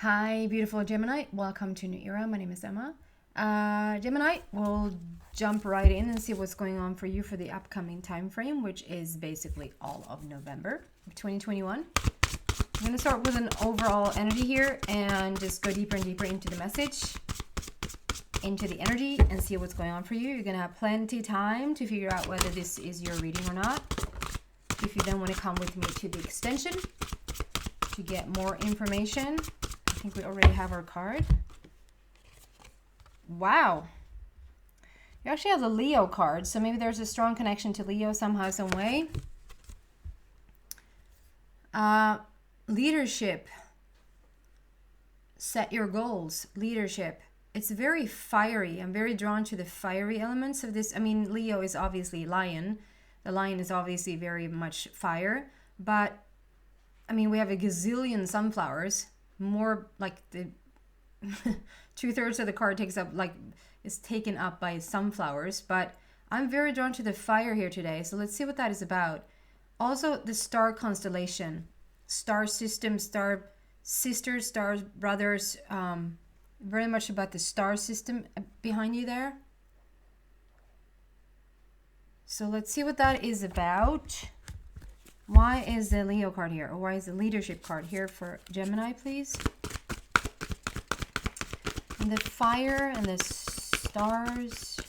Hi, beautiful Gemini. Welcome to New Era. My name is Emma. Gemini, we'll jump right in and see what's going on for you for the upcoming time frame, which is basically all of November of 2021. I'm going to start with an overall energy here and just go deeper and deeper into the message, into the energy, and see what's going on for you. You're going to have plenty time to figure out whether this is your reading or not. If you then want to come with me to the extension to get more information, I think we already have our card. Wow. You actually have the Leo card, so maybe there's a strong connection to Leo somehow, some way. Leadership. Set your goals. Leadership. It's very fiery. I'm very drawn to the fiery elements of this. I mean, Leo is obviously lion. The lion is obviously very much fire. But, I mean, we have a gazillion sunflowers. More like the 2/3 of the card is taken up by sunflowers. But I'm very drawn to the fire here today. So let's see what that is about. Also, the star constellation. Star system, star sisters, star brothers. Very much about the star system behind you there. So let's see what that is about. Why is the Leo card here? Or why is the leadership card here for Gemini, please? And the fire and the stars.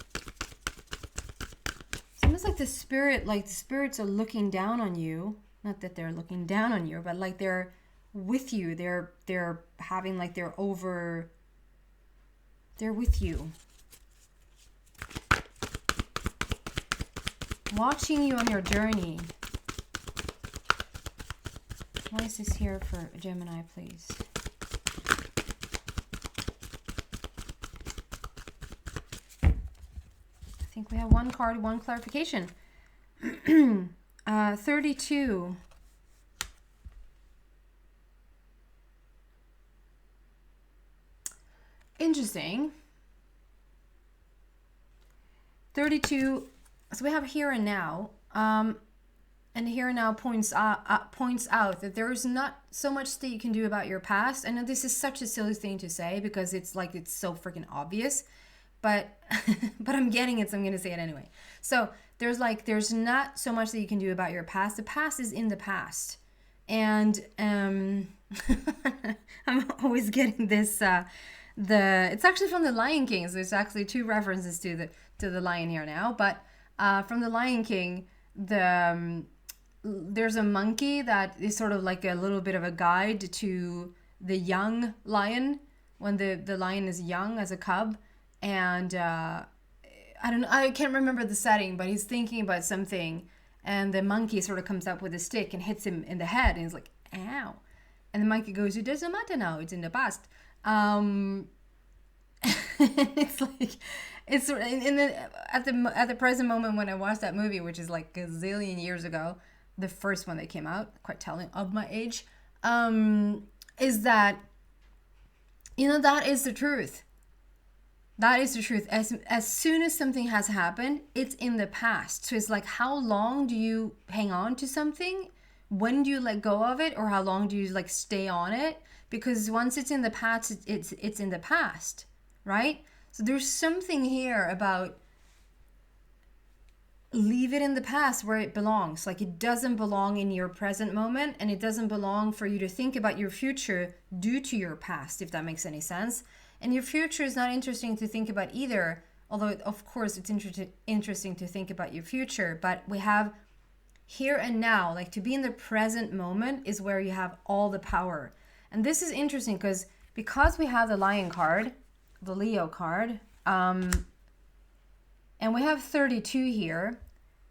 It's almost like the spirits are looking down on you. Not that they're looking down on you, but like they're with you. They're having like they're with you. Watching you on your journey. Why is this here for Gemini, please? I think we have one card, one clarification. 32. Interesting. 32. So we have here and now. And here and now points out that there is not so much that you can do about your past. I know this is such a silly thing to say because it's so freaking obvious, but but I'm getting it, so I'm going to say it anyway. So there's not so much that you can do about your past. The past is in the past, and I'm always getting this. It's actually from the Lion King. So there's actually two references to the lion here now, but from the Lion King, there's a monkey that is sort of like a little bit of a guide to the young lion when the lion is young as a cub. And I can't remember the setting, but he's thinking about something, and the monkey sort of comes up with a stick and hits him in the head, and he's like, ow. And the monkey goes, it doesn't matter now, it's in the past. It's like, it's at the present moment when I watched that movie, which is like a zillion years ago, the first one that came out, quite telling of my age, is that, that is the truth. That is the truth. As soon as something has happened, it's in the past. So it's like, how long do you hang on to something? When do you let go of it? Or how long do you like stay on it? Because once it's in the past, it's in the past, right? So there's something here about leave it in the past where it belongs. Like, it doesn't belong in your present moment, and it doesn't belong for you to think about your future due to your past, if that makes any sense. And your future is not interesting to think about either, although of course it's interesting to think about your future. But we have here and now, like to be in the present moment is where you have all the power. And this is interesting because we have the Lion card, the Leo card, and we have 32 here,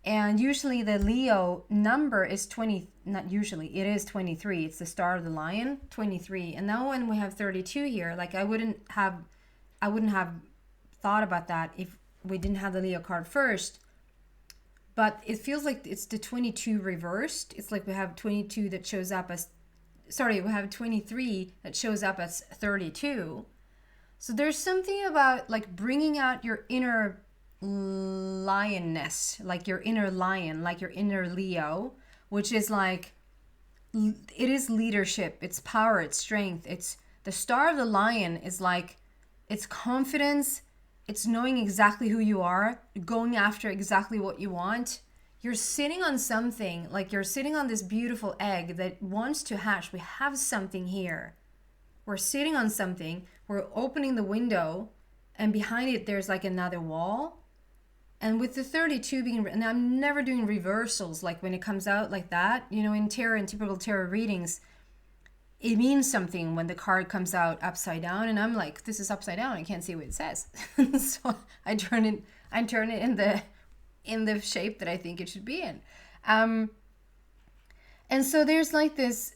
and usually the Leo number is 20, not usually, it is 23. It's the star of the lion, 23. And now when we have 32 here, like I wouldn't have thought about that if we didn't have the Leo card first. But it feels like it's the 22 reversed. It's like we have 22 that shows up as, we have 23 that shows up as 32. So there's something about like bringing out your inner lioness, like your inner lion, like your inner Leo, which is like, it is leadership, it's power, it's strength, it's The star of the lion is like, it's confidence, it's knowing exactly who you are, going after exactly what you want. You're sitting on something, like you're sitting on this beautiful egg that wants to hatch. We have something here. We're sitting on something, we're opening the window, and behind it there's like another wall. And with the 32 being, and I'm never doing reversals, like when it comes out like that, you know, in tarot and typical tarot readings, it means something when the card comes out upside down, and I'm like, this is upside down, I can't see what it says. So I turn it in the shape that I think it should be in. And so there's like this,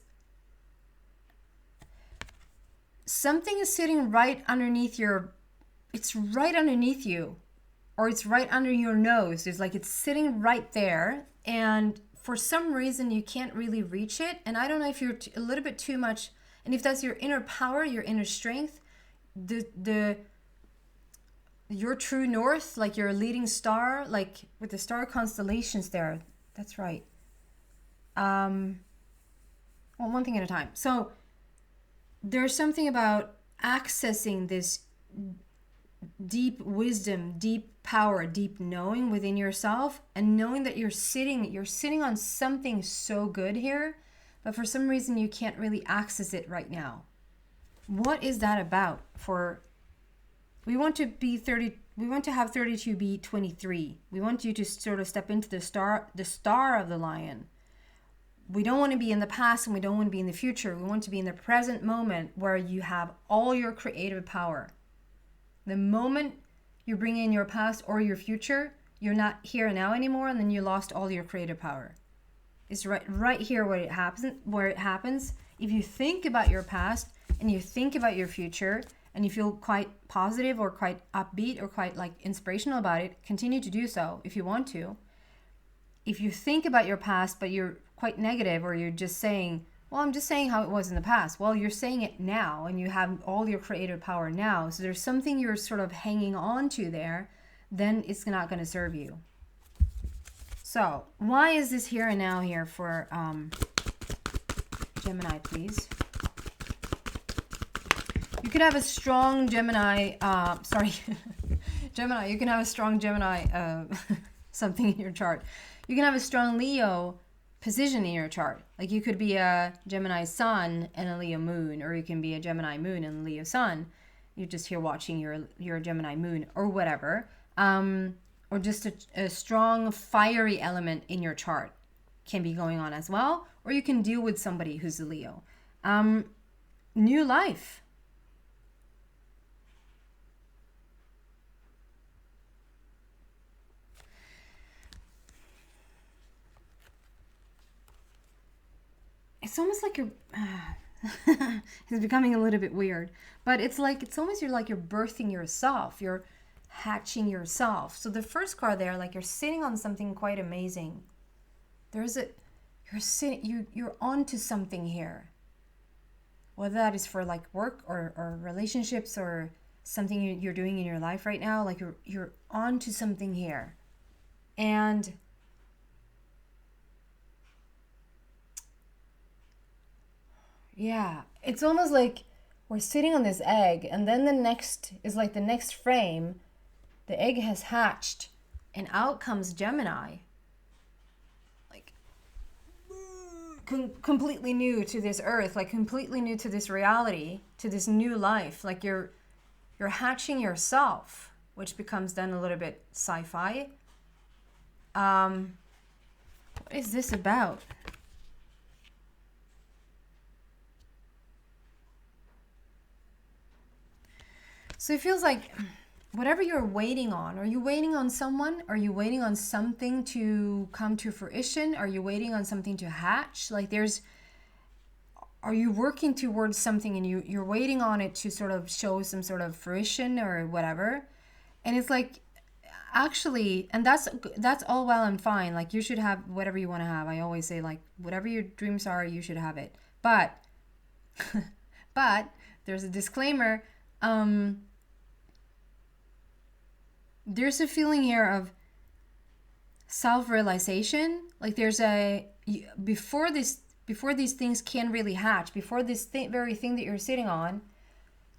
something is sitting right underneath it's right underneath you, or it's right under your nose. It's like it's sitting right there, and for some reason you can't really reach it. And I don't know if you're a little bit too much, and if that's your inner power, your inner strength, your true north, like your leading star, like with the star constellations there. That's right. Well, one thing at a time. So there's something about accessing this deep wisdom, deep power, deep knowing within yourself, and knowing that you're sitting on something so good here, but for some reason you can't really access it right now. What is that about? We want to have 32 be 23. We want you to sort of step into the star of the lion. We don't want to be in the past, and we don't want to be in the future. We want to be in the present moment where you have all your creative power. The moment you bring in your past or your future, you're not here and now anymore, and then you lost all your creative power. It's right here where it happens. If you think about your past and you think about your future, and you feel quite positive or quite upbeat or quite like inspirational about it, continue to do so if you want to. If you think about your past but you're quite negative, or you're just saying, well, I'm just saying how it was in the past. Well, you're saying it now, and you have all your creative power now. So there's something you're sort of hanging on to there, then it's not going to serve you. So why is this here and now here for Gemini, please? You could have a strong Gemini, Gemini, you can have a strong Gemini, something in your chart. You can have a strong Leo position in your chart. Like you could be a Gemini sun and a Leo moon, or you can be a Gemini moon and a Leo sun. You're just here watching your Gemini moon or whatever. Or just a strong fiery element in your chart can be going on as well. Or you can deal with somebody who's a Leo. New life. It's almost like you're it's becoming a little bit weird, but it's almost you're birthing yourself, you're hatching yourself. So the first card there, like you're sitting on something quite amazing. You're onto something here, whether that is for like work or relationships or something you're doing in your life right now. Like you're onto something here, and yeah, it's almost like we're sitting on this egg, and then the next frame, the egg has hatched, and out comes Gemini. Like, completely new to this earth, like completely new to this reality, to this new life. Like you're hatching yourself, which becomes then a little bit sci-fi. What is this about? So it feels like whatever you're waiting on, are you waiting on someone? Are you waiting on something to come to fruition? Are you waiting on something to hatch? Like are you working towards something and you're waiting on it to sort of show some sort of fruition or whatever? And it's like, actually, and that's all well and fine. Like you should have whatever you want to have. I always say, like, whatever your dreams are, you should have it. But there's a disclaimer. There's a feeling here of self-realization. Like there's before these things can really hatch, before this very thing that you're sitting on,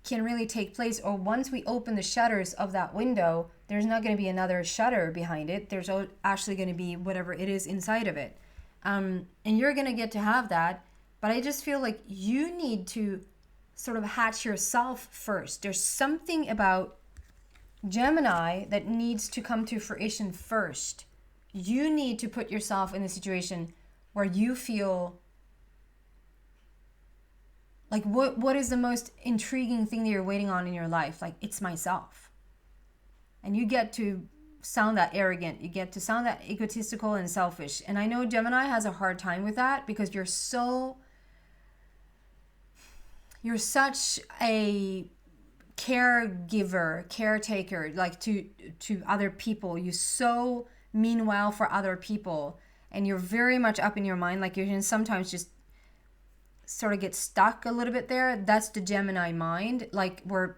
can really take place, or once we open the shutters of that window, there's not going to be another shutter behind it. There's actually going to be whatever it is inside of it. And you're going to get to have that. But I just feel like you need to sort of hatch yourself first. There's something about Gemini that needs to come to fruition first. You need to put yourself in a situation where you feel like, what is the most intriguing thing that you're waiting on in your life? Like, it's myself. And you get to sound that arrogant. You get to sound that egotistical and selfish. And I know Gemini has a hard time with that because you're such a caregiver, caretaker, like to other people. You so mean well for other people. And you're very much up in your mind. Like, you can sometimes just sort of get stuck a little bit there. That's the Gemini mind. Like, we're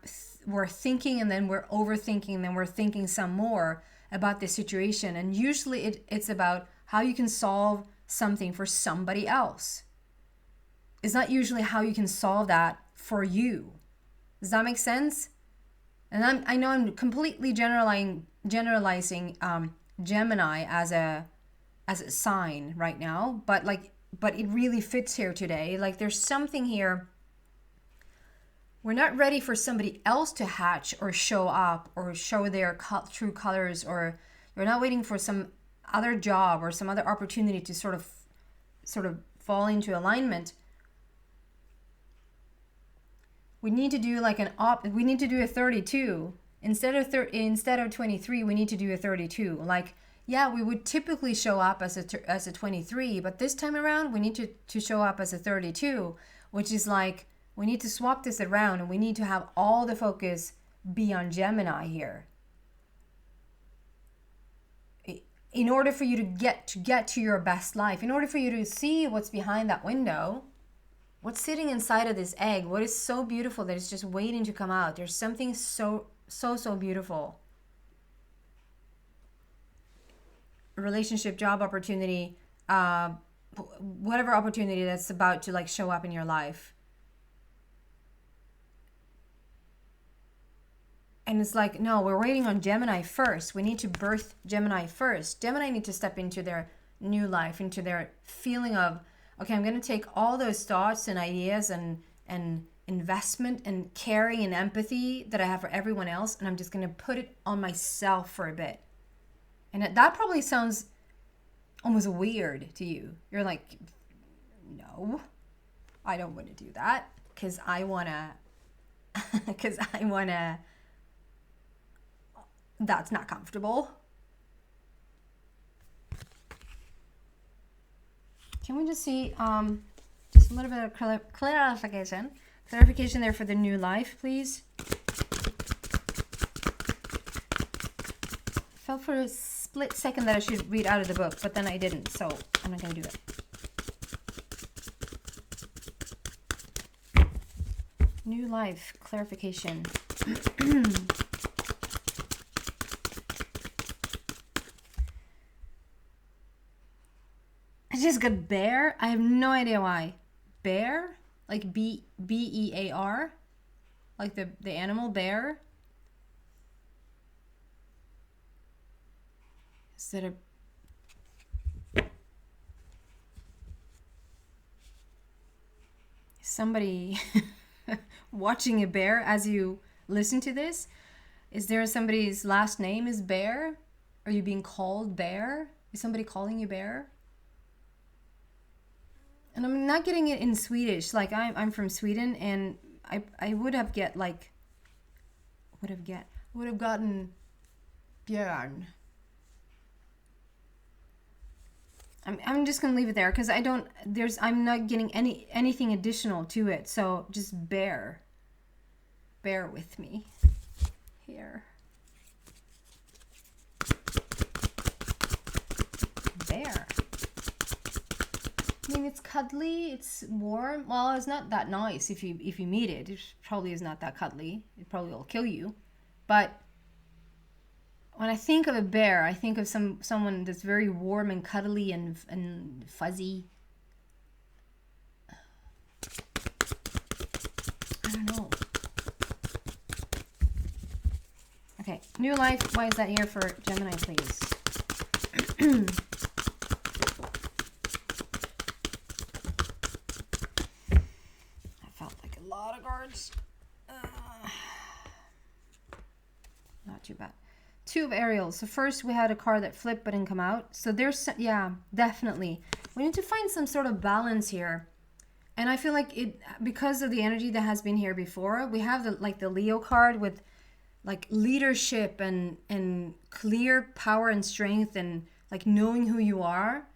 thinking, and then we're overthinking, and then we're thinking some more about the situation. And usually it's about how you can solve something for somebody else. It's not usually how you can solve that for you. Does that make sense? And I know I'm completely generalizing Gemini as a sign right now, but it really fits here today. Like, there's something here. We're not ready for somebody else to hatch or show up or show their true colors, or you're not waiting for some other job or some other opportunity to sort of fall into alignment. We need to do like we need to do a 32 instead of 23. We need to do a 32. Like, yeah, we would typically show up as a 23, but this time around we need to show up as a 32, which is like, we need to swap this around, and we need to have all the focus be on Gemini here. In order for you to get to your best life, in order for you to see what's behind that window, what's sitting inside of this egg, what is so beautiful that it's just waiting to come out. There's something so beautiful. A relationship, job opportunity, whatever opportunity that's about to like show up in your life. And it's like, no, we're waiting on Gemini first. We need to birth Gemini first. Gemini need to step into their new life, into their feeling of, okay, I'm going to take all those thoughts and ideas and investment and caring and empathy that I have for everyone else, and I'm just going to put it on myself for a bit. And that probably sounds almost weird to you. You're like, no, I don't want to do that because I want to, that's not comfortable. Can we just see just a little bit of clarification there for the new life, please? Felt for a split second that I should read out of the book, but then I didn't, so I'm not going to do it. New life clarification. I just got bear. I have no idea why. Bear? Like B-E-A-R? Like the animal bear? Is that somebody watching a bear as you listen to this? Is there somebody's last name is Bear? Are you being called Bear? Is somebody calling you Bear? And I'm not getting it in Swedish. Like, I'm from Sweden, and I would have gotten Björn. I'm just gonna leave it there because I'm not getting anything additional to it. So just bear with me here. Bear. I mean, it's cuddly, it's warm. Well, it's not that nice if you meet it. It probably is not that cuddly. It probably will kill you. But when I think of a bear, I think of someone that's very warm and cuddly and fuzzy. I don't know. New life, why is that here for Gemini, please? I felt like a lot of cards. Not too bad. Two of Ariels. So first we had a card that flipped but didn't come out. So there's, yeah, definitely. We need to find some sort of balance here. And I feel like it, because of the energy that has been here before, we have the Leo card with like leadership and clear power and strength and like knowing who you are.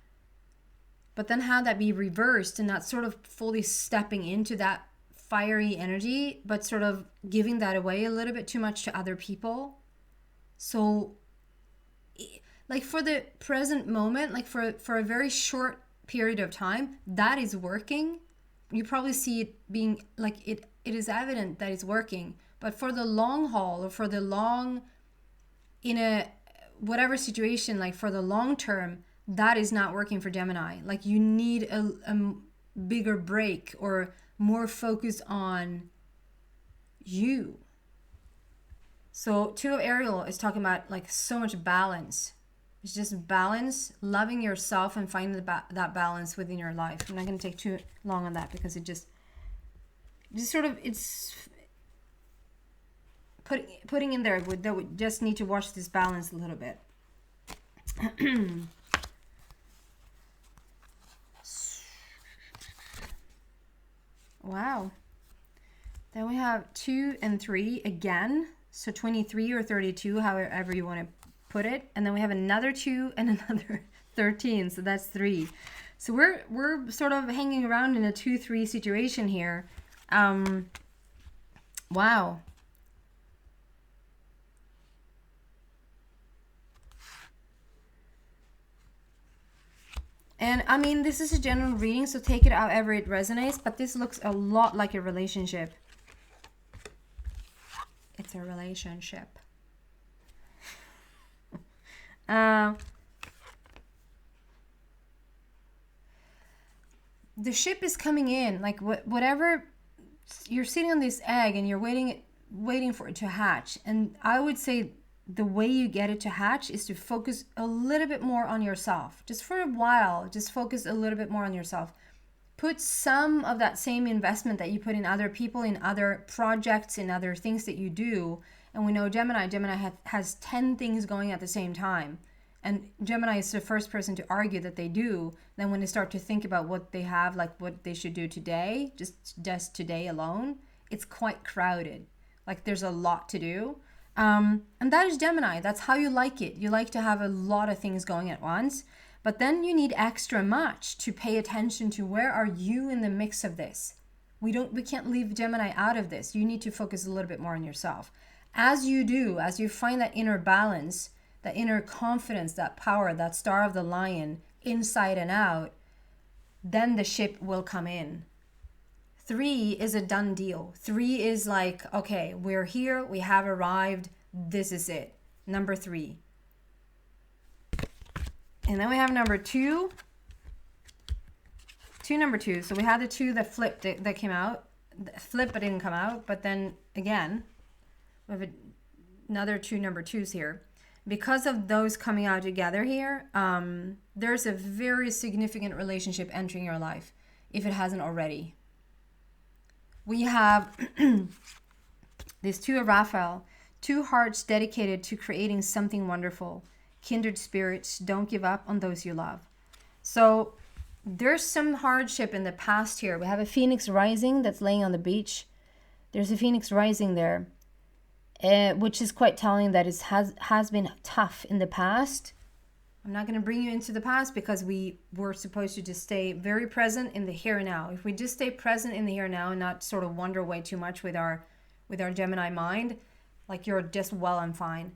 But then have that be reversed and not sort of fully stepping into that fiery energy, but sort of giving that away a little bit too much to other people. So like for the present moment, like for a very short period of time, that is working. You probably see it being like it is evident that it's working. But for the long haul, or for the long, in a whatever situation, like for the long term, that is not working for Gemini. Like you need a bigger break or more focus on you. So Two of Ariel is talking about like so much balance. It's just balance, loving yourself and finding that balance within your life. I'm not going to take too long on that because it just sort of, it's putting in there that we just need to watch this balance a little bit. Wow. Then we have 2 and 3 again. So 23 or 32, however you want to put it. And then we have another 2 and another 13. So that's 3. So we're sort of hanging around in a 2-3 situation here. Wow. And I mean, this is a general reading, so take it however it resonates, but this looks a lot like a relationship. It's a relationship. The ship is coming in, like whatever, you're sitting on this egg and you're waiting for it to hatch. And I would say the way you get it to hatch is to focus a little bit more on yourself. Just for a while, just focus a little bit more on yourself. Put some of that same investment that you put in other people, in other projects, in other things that you do. And we know Gemini has 10 things going at the same time. And Gemini is the first person to argue that they do. Then when they start to think about what they have, like what they should do today, just today alone, it's quite crowded. Like there's a lot to do. And that is Gemini. That's how you like it. You like to have a lot of things going at once. But then you need extra much to pay attention to where are you in the mix of this. We can't leave Gemini out of this. You need to focus a little bit more on yourself. As you do, as you find that inner balance, that inner confidence, that power, that star of the lion, inside and out, then the ship will come in. 3 is a done deal. 3 is like, okay, we're here, we have arrived, this is it. Number 3. And then we have number 2. Number 2. So we had the 2 that flipped, that came out. Flip but didn't come out. But then again, we have another 2 number 2s here. Because of those coming out together here, there's a very significant relationship entering your life, if it hasn't already. We have these 2 of Raphael, 2 hearts dedicated to creating something wonderful. Kindred spirits, don't give up on those you love. So there's some hardship in the past here. We have a phoenix rising that's laying on the beach. There's a phoenix rising there, which is quite telling that it has been tough in the past. I'm not going to bring you into the past because we were supposed to just stay very present in the here and now. If we just stay present in the here and now and not sort of wonder way too much with our Gemini mind, like you're just well and fine.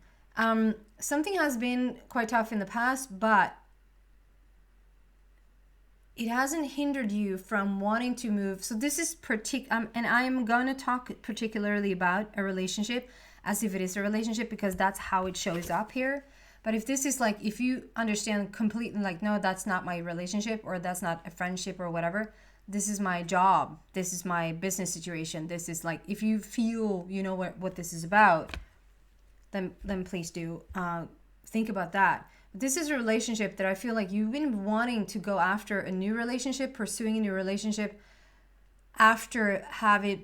Something has been quite tough in the past, but it hasn't hindered you from wanting to move. So this is and I'm going to talk particularly about a relationship as if it is a relationship because that's how it shows up here. But if this is like, if you understand completely like, no, that's not my relationship or that's not a friendship or whatever, this is my job, this is my business situation, this is like, if you feel, you know what this is about, then please do think about that. But this is a relationship that I feel like you've been wanting to go after a new relationship, pursuing a new relationship after have it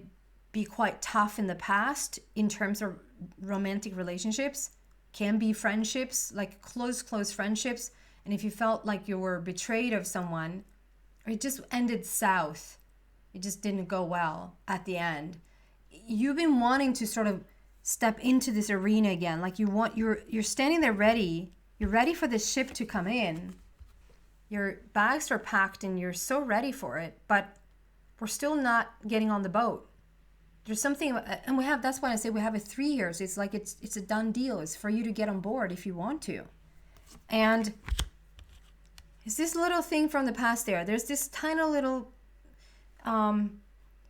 be quite tough in the past in terms of romantic relationships. Can be friendships, like close friendships. And if you felt like you were betrayed of someone, or it just ended south, it just didn't go well at the end, you've been wanting to sort of step into this arena again. Like you're standing there ready. You're ready for the ship to come in. Your bags are packed and you're so ready for it, but we're still not getting on the boat. There's something, and that's why I say we have 3 years. It's like it's a done deal. It's for you to get on board if you want to. And it's this little thing from the past there. There's this tiny little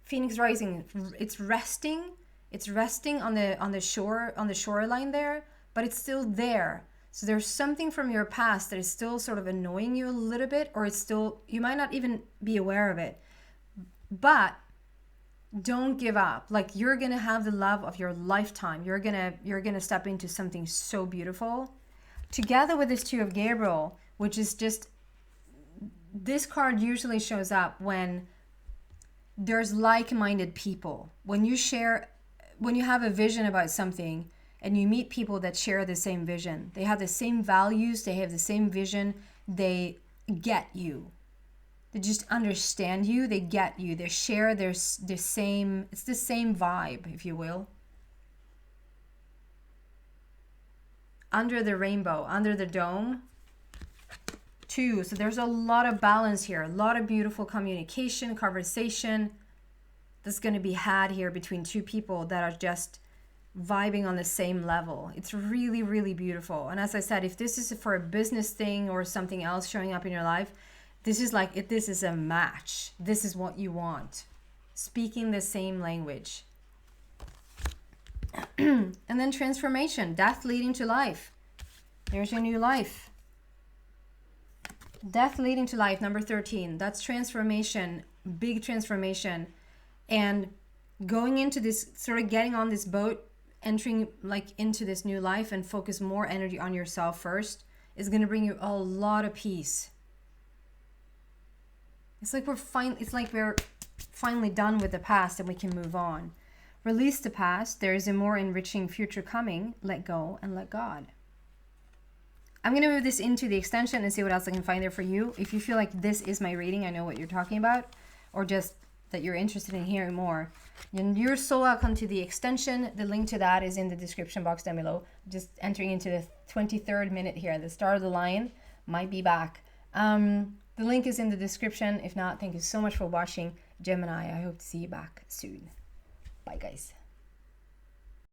Phoenix rising. It's resting. It's resting on the shoreline there, but it's still there. So there's something from your past that is still sort of annoying you a little bit, or it's still, you might not even be aware of it. But don't give up. Like, you're gonna have the love of your lifetime. You're gonna step into something so beautiful. Together with this Two of Gabriel, which is just, this card usually shows up when there's like-minded people. When you have a vision about something and you meet people that share the same vision, they have the same values, they have the same vision, they get you. They just understand you, they get you, they share the same, it's the same vibe, if you will. Under the rainbow, under the dome, 2. So there's a lot of balance here, a lot of beautiful communication, conversation that's going to be had here between two people that are just vibing on the same level. It's really, really beautiful. And as I said, if this is for a business thing or something else showing up in your life, this is like, this is a match. This is what you want. Speaking the same language. And then transformation, death leading to life. There's your new life. Death leading to life, number 13. That's transformation, big transformation. And going into this, sort of getting on this boat, entering like into this new life and focus more energy on yourself first is going to bring you a lot of peace. It's like we're finally done with the past and we can move on. Release the past. There is a more enriching future coming. Let go and let God. I'm going to move this into the extension and see what else I can find there for you. If you feel like this is my reading, I know what you're talking about, or just that you're interested in hearing more, and you're so welcome to the extension. The link to that is in the description box down below. Just entering into the 23rd minute here, the start of the line. Might be back. The link is in the description. If not, thank you so much for watching. Gemini, I hope to see you back soon. Bye, guys.